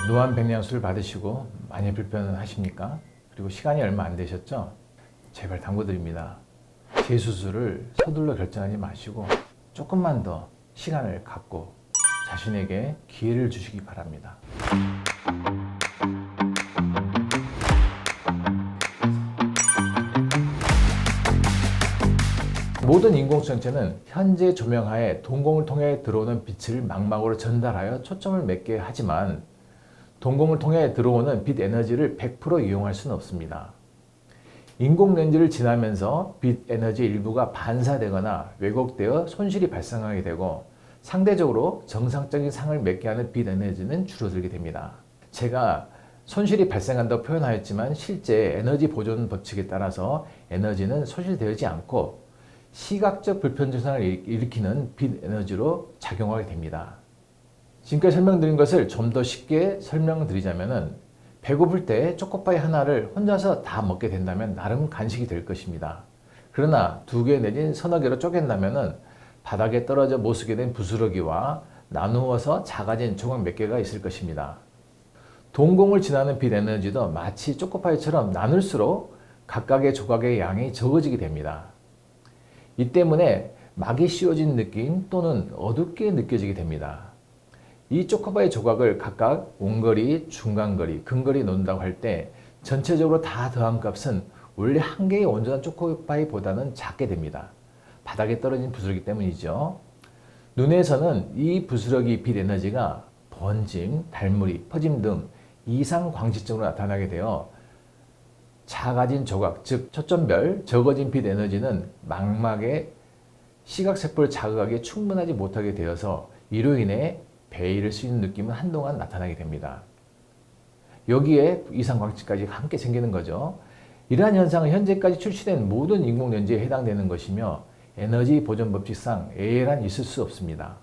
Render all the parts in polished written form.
노안백년술 받으시고 많이 불편하십니까? 그리고 시간이 얼마 안 되셨죠? 제발 당부드립니다. 재수술을 서둘러 결정하지 마시고 조금만 더 시간을 갖고 자신에게 기회를 주시기 바랍니다. 모든 인공수정체는 현재 조명하에 동공을 통해 들어오는 빛을 망막으로 전달하여 초점을 맺게 하지만 동공을 통해 들어오는 빛 에너지를 100% 이용할 수는 없습니다. 인공 렌즈를 지나면서 빛 에너지 일부가 반사되거나 왜곡되어 손실이 발생하게 되고 상대적으로 정상적인 상을 맺게 하는 빛 에너지는 줄어들게 됩니다. 제가 손실이 발생한다고 표현하였지만 실제 에너지 보존 법칙에 따라서 에너지는 소실되지 않고 시각적 불편 증상을 일으키는 빛 에너지로 작용하게 됩니다. 지금까지 설명드린 것을 좀 더 쉽게 설명드리자면 배고플 때 초코파이 하나를 혼자서 다 먹게 된다면 나름 간식이 될 것입니다. 그러나 2개 내진 서너 개로 쪼갠다면 바닥에 떨어져 못쓰게 된 부스러기와 나누어서 작아진 조각 몇 개가 있을 것입니다. 동공을 지나는 빛 에너지도 마치 초코파이처럼 나눌수록 각각의 조각의 양이 적어지게 됩니다. 이 때문에 막이 씌워진 느낌 또는 어둡게 느껴지게 됩니다. 이 초코파이 조각을 각각 원거리, 중간거리, 근거리 놓는다고 할 때 전체적으로 다 더한 값은 원래 한 개의 온전한 초코파이보다는 작게 됩니다. 바닥에 떨어진 부스러기 때문이죠. 눈에서는 이 부스러기 빛 에너지가 번짐, 달무리, 퍼짐 등 이상 광시적으로 나타나게 되어 작아진 조각, 즉 초점별 적어진 빛 에너지는 망막의 시각세포를 자극하기에 충분하지 못하게 되어서 이로 인해 배이를 쓰이는 느낌은 한동안 나타나게 됩니다. 여기에 이상 광시까지 함께 생기는 거죠. 이러한 현상은 현재까지 출시된 모든 인공렌즈에 해당되는 것이며 에너지 보존 법칙상 에란 있을 수 없습니다.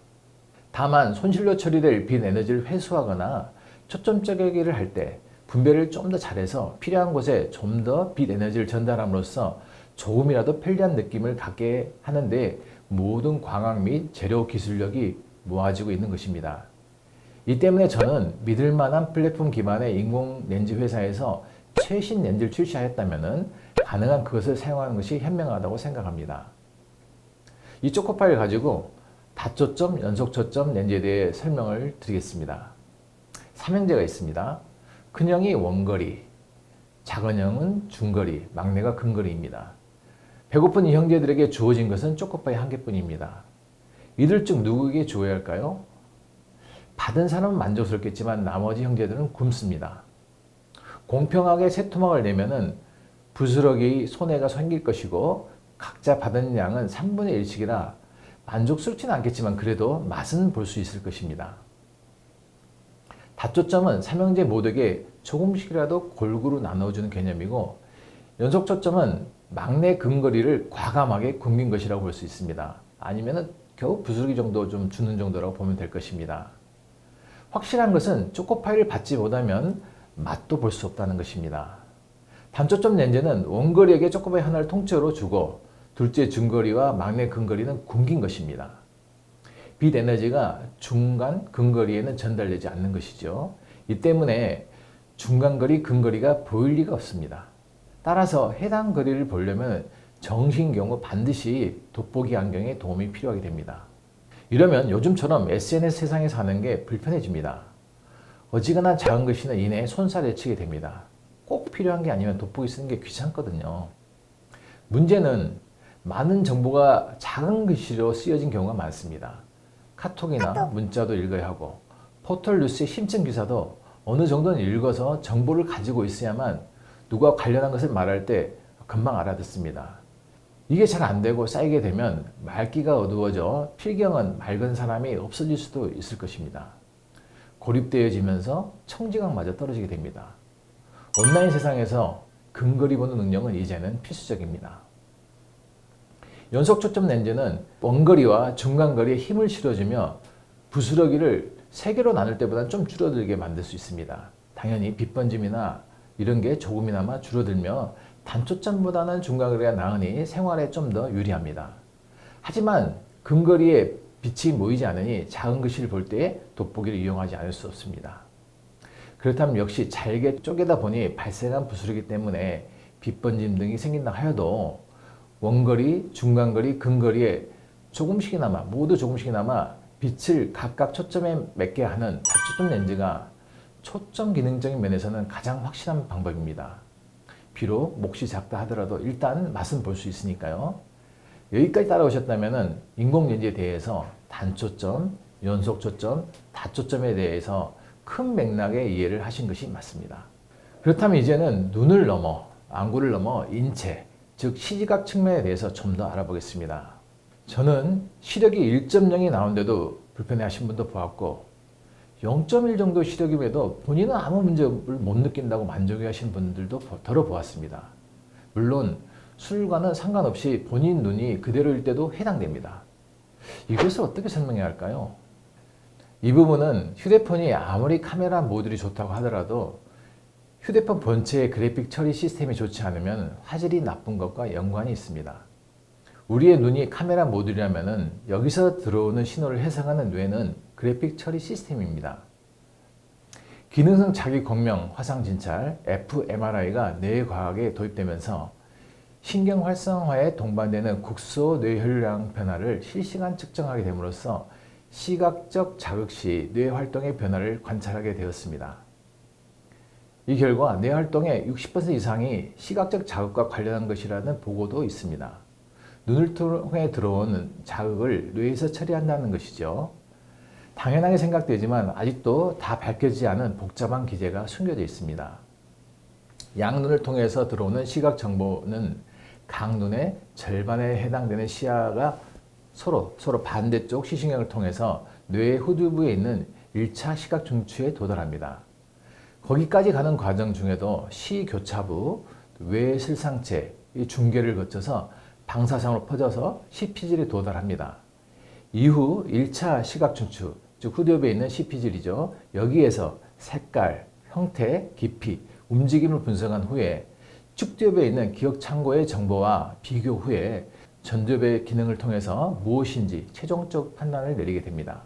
다만 손실로 처리될 빛 에너지를 회수하거나 초점 쪼개기를 할 때 분배를 좀 더 잘해서 필요한 곳에 좀 더 빛 에너지를 전달함으로써 조금이라도 편리한 느낌을 갖게 하는데 모든 광학 및 재료 기술력이 모아지고 있는 것입니다. 이 때문에 저는 믿을 만한 플랫폼 기반의 인공 렌즈 회사에서 최신 렌즈를 출시하였다면 가능한 그것을 사용하는 것이 현명하다고 생각합니다. 이 초코파이를 가지고 다초점, 연속초점 렌즈에 대해 설명을 드리겠습니다. 삼형제가 있습니다. 큰형이 원거리, 작은형은 중거리, 막내가 근거리입니다. 배고픈 이 형제들에게 주어진 것은 초코파이 한 개뿐입니다. 이들 중 누구에게 주어야 할까요? 받은 사람은 만족스럽겠지만 나머지 형제들은 굶습니다. 공평하게 세 토막을 내면은 부스러기 손해가 생길 것이고 각자 받은 양은 3분의 1씩이라 만족스럽지는 않겠지만 그래도 맛은 볼 수 있을 것입니다. 다초점은 삼형제 모두에게 조금씩이라도 골고루 나눠주는 개념이고 연속초점은 막내 근거리를 과감하게 굶긴 것이라고 볼 수 있습니다. 아니면 겨우 부스러기 정도 좀 주는 정도라고 보면 될 것입니다. 확실한 것은 초코파이를 받지 못하면 맛도 볼 수 없다는 것입니다. 단초점 렌즈는 원거리에게 초코파이 하나를 통째로 주고 둘째 중거리와 막내 근거리는 굶긴 것입니다. 빛 에너지가 중간 근거리에는 전달되지 않는 것이죠. 이 때문에 중간거리, 근거리가 보일 리가 없습니다. 따라서 해당 거리를 보려면 정신 경우 반드시 돋보기 안경의 도움이 필요하게 됩니다. 이러면 요즘처럼 SNS 세상에 사는 게 불편해집니다. 어지간한 작은 글씨는 이내 손살에 치게 됩니다. 꼭 필요한 게 아니면 돋보기 쓰는 게 귀찮거든요. 문제는 많은 정보가 작은 글씨로 쓰여진 경우가 많습니다. 카톡이나 문자도 읽어야 하고 포털 뉴스의 심층 기사도 어느 정도는 읽어서 정보를 가지고 있어야만 누가 관련한 것을 말할 때 금방 알아듣습니다. 이게 잘 안 되고 쌓이게 되면 말기가 어두워져 필경은 맑은 사람이 없어질 수도 있을 것입니다. 고립되어지면서 청지각마저 떨어지게 됩니다. 온라인 세상에서 근거리 보는 능력은 이제는 필수적입니다. 연속 초점 렌즈는 원거리와 중간거리에 힘을 실어주며 부스러기를 3개로 나눌 때보다 좀 줄어들게 만들 수 있습니다. 당연히 빛 번짐이나 이런 게 조금이나마 줄어들며 단초점보다는 중간거리가 나으니 생활에 좀 더 유리합니다. 하지만 근거리에 빛이 모이지 않으니 작은 글씨를 볼 때 돋보기를 이용하지 않을 수 없습니다. 그렇다면 역시 잘게 쪼개다 보니 발생한 부스르기 때문에 빛 번짐 등이 생긴다 하여도 원거리, 중간거리, 근거리에 조금씩이나마 모두 조금씩이나마 빛을 각각 초점에 맺게 하는 다초점 렌즈가 초점 기능적인 면에서는 가장 확실한 방법입니다. 비록 몫이 작다 하더라도 일단 맛은 볼 수 있으니까요. 여기까지 따라오셨다면 인공 렌즈에 대해서 단초점, 연속초점, 다초점에 대해서 큰 맥락의 이해를 하신 것이 맞습니다. 그렇다면 이제는 눈을 넘어 안구를 넘어 인체, 즉 시지각 측면에 대해서 좀 더 알아보겠습니다. 저는 시력이 1.0이 나오는데도 불편해하신 분도 보았고 0.1 정도 시력임에도 본인은 아무 문제를 못 느낀다고 만족해 하신 분들도 더러 보았습니다. 물론 술과는 상관없이 본인 눈이 그대로일 때도 해당됩니다. 이것을 어떻게 설명해야 할까요? 이 부분은 휴대폰이 아무리 카메라 모듈이 좋다고 하더라도 휴대폰 본체의 그래픽 처리 시스템이 좋지 않으면 화질이 나쁜 것과 연관이 있습니다. 우리의 눈이 카메라 모듈이라면 여기서 들어오는 신호를 해석하는 뇌는 그래픽 처리 시스템입니다. 기능성 자기 공명 화상 진찰 fMRI가 뇌과학에 도입되면서 신경 활성화에 동반되는 국소 뇌혈량 변화를 실시간 측정하게 됨으로써 시각적 자극 시 뇌 활동의 변화를 관찰하게 되었습니다. 이 결과 뇌 활동의 60% 이상이 시각적 자극과 관련한 것이라는 보고도 있습니다. 눈을 통해 들어오는 자극을 뇌에서 처리한다는 것이죠. 당연하게 생각되지만 아직도 다 밝혀지지 않은 복잡한 기제가 숨겨져 있습니다. 양눈을 통해서 들어오는 시각 정보는 강눈의 절반에 해당되는 시야가 서로 반대쪽 시신경을 통해서 뇌의 후두부에 있는 1차 시각 중추에 도달합니다. 거기까지 가는 과정 중에도 시교차부, 외실상체, 이 중계를 거쳐서 방사선으로 퍼져서 CP질에 도달합니다. 이후 1차 시각 중추, 즉 후두부에 있는 CP질이죠. 여기에서 색깔, 형태, 깊이, 움직임을 분석한 후에 측두엽에 있는 기억 창고의 정보와 비교 후에 전두엽의 기능을 통해서 무엇인지 최종적 판단을 내리게 됩니다.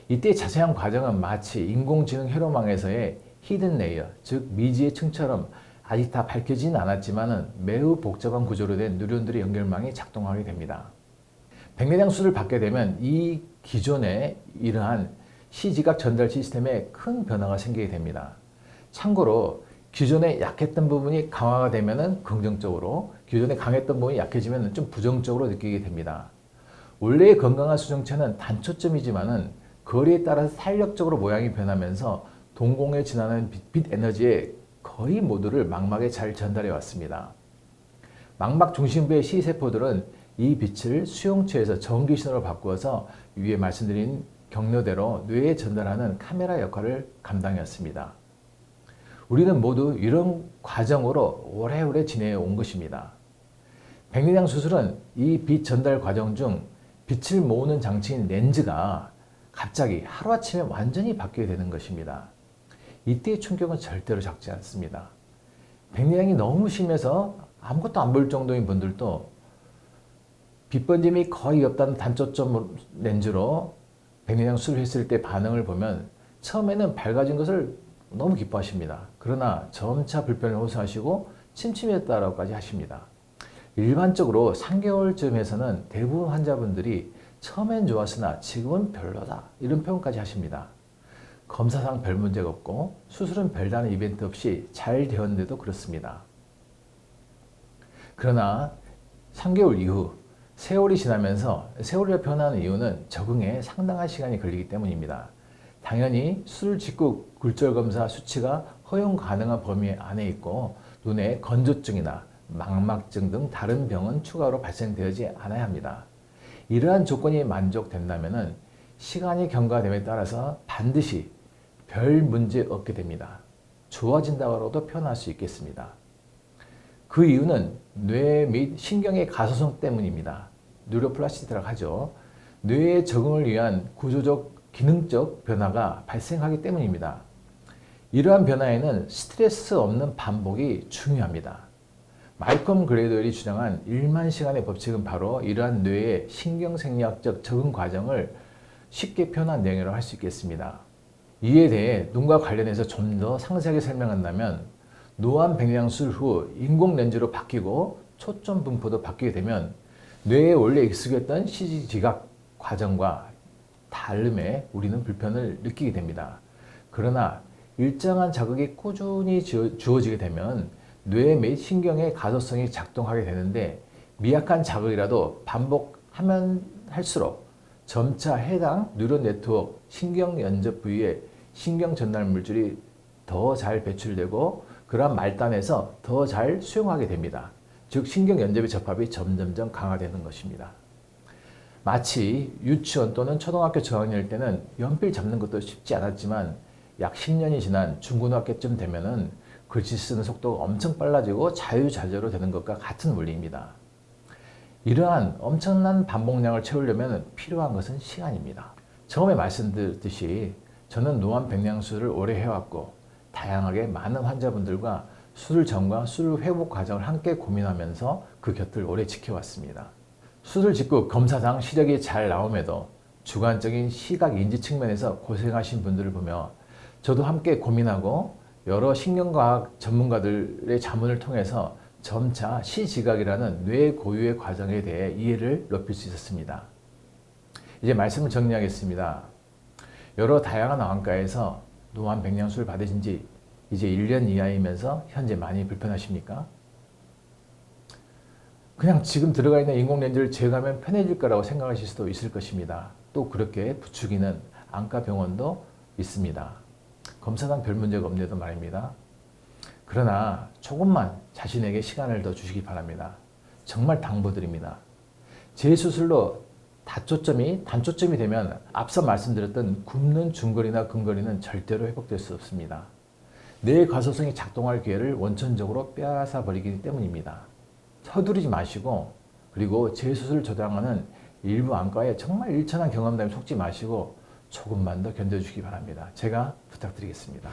이때 자세한 과정은 마치 인공지능 회로망에서의 히든 레이어, 즉 미지의 층처럼 아직 다 밝혀지진 않았지만 매우 복잡한 구조로 된 뉴런들의 연결망이 작동하게 됩니다. 백내장 수술을 받게 되면 이 기존의 이러한 시지각 전달 시스템에 큰 변화가 생기게 됩니다. 참고로 기존에 약했던 부분이 강화가 되면 긍정적으로, 기존에 강했던 부분이 약해지면 좀 부정적으로 느끼게 됩니다. 원래의 건강한 수정체는 단초점이지만 거리에 따라서 탄력적으로 모양이 변하면서 동공에 지나는 빛 에너지의 거의 모두를 망막에 잘 전달해 왔습니다. 망막 중심부의 시세포들은 이 빛을 수용체에서 전기 신호로 바꾸어서 위에 말씀드린 경로대로 뇌에 전달하는 카메라 역할을 감당했습니다. 우리는 모두 이런 과정으로 오래오래 지내온 것입니다. 백내장 수술은 이 빛 전달 과정 중 빛을 모으는 장치인 렌즈가 갑자기 하루아침에 완전히 바뀌게 되는 것입니다. 이때의 충격은 절대로 작지 않습니다. 백내장이 너무 심해서 아무것도 안 보일 정도인 분들도 빛 번짐이 거의 없다는 단초점 렌즈로 백내장 수술을 했을 때 반응을 보면 처음에는 밝아진 것을 너무 기뻐하십니다. 그러나 점차 불편을 호소하시고 침침했다라고까지 하십니다. 일반적으로 3개월쯤에서는 대부분 환자분들이 처음엔 좋았으나 지금은 별로다 이런 표현까지 하십니다. 검사상 별 문제가 없고 수술은 별다른 이벤트 없이 잘 되었는데도 그렇습니다. 그러나 3개월 이후 세월이 지나면서 세월이라 표현하는 이유는 적응에 상당한 시간이 걸리기 때문입니다. 당연히 수술 직후 굴절 검사 수치가 허용 가능한 범위 안에 있고 눈에 건조증이나 망막증 등 다른 병은 추가로 발생되지 않아야 합니다. 이러한 조건이 만족된다면 시간이 경과됨에 따라서 반드시 별 문제 없게 됩니다. 좋아진다고도 표현할 수 있겠습니다. 그 이유는 뇌 및 신경의 가소성 때문입니다. 뉴로플라스티라고 하죠. 뇌의 적응을 위한 구조적 기능적 변화가 발생하기 때문입니다. 이러한 변화에는 스트레스 없는 반복이 중요합니다. 말콤 그레도웰이 주장한 1만 시간의 법칙은 바로 이러한 뇌의 신경생리학적 적응 과정을 쉽게 표현한 내용이라고 할 수 있겠습니다. 이에 대해 눈과 관련해서 좀 더 상세하게 설명한다면 노안 백량술 후 인공 렌즈로 바뀌고 초점 분포도 바뀌게 되면 뇌에 원래 익숙했던 CG 지각 과정과 다름에 우리는 불편을 느끼게 됩니다. 그러나 일정한 자극이 꾸준히 주어지게 되면 뇌 및 신경의 가소성이 작동하게 되는데 미약한 자극이라도 반복하면 할수록 점차 해당 뉴런 네트워크 신경 연접 부위에 신경 전달 물질이 더 잘 배출되고 그러한 말단에서 더 잘 수용하게 됩니다. 즉 신경 연접의 접합이 점점점 강화되는 것입니다. 마치 유치원 또는 초등학교 저학년일 때는 연필 잡는 것도 쉽지 않았지만 약 10년이 지난 중고등학교쯤 되면은 글씨 쓰는 속도가 엄청 빨라지고 자유자재로 되는 것과 같은 원리입니다. 이러한 엄청난 반복량을 채우려면 필요한 것은 시간입니다. 처음에 말씀드렸듯이 저는 노안 백량술을 오래 해왔고 다양하게 많은 환자분들과 수술 전과 수술 회복 과정을 함께 고민하면서 그 곁을 오래 지켜왔습니다. 수술 직후 검사상 시력이 잘 나옴에도 주관적인 시각 인지 측면에서 고생하신 분들을 보며 저도 함께 고민하고 여러 신경과학 전문가들의 자문을 통해서 점차 시지각이라는 뇌 고유의 과정에 대해 이해를 높일 수 있었습니다. 이제 말씀을 정리하겠습니다. 여러 다양한 안과에서 노안 백량술 받으신 지 이제 1년 이하이면서 현재 많이 불편하십니까? 그냥 지금 들어가 있는 인공렌즈를 제거하면 편해질 거라고 생각하실 수도 있을 것입니다. 또 그렇게 부추기는 안과 병원도 있습니다. 검사상 별 문제가 없는데도 말입니다. 그러나 조금만 자신에게 시간을 더 주시기 바랍니다. 정말 당부드립니다. 재수술로 단초점이 되면 앞서 말씀드렸던 굽는 중거리나 근거리는 절대로 회복될 수 없습니다. 뇌의 가소성이 작동할 기회를 원천적으로 빼앗아 버리기 때문입니다. 서두르지 마시고 그리고 재수술을 저장하는 일부 안과에 정말 일천한 경험담에 속지 마시고 조금만 더 견뎌주시기 바랍니다. 제가 부탁드리겠습니다.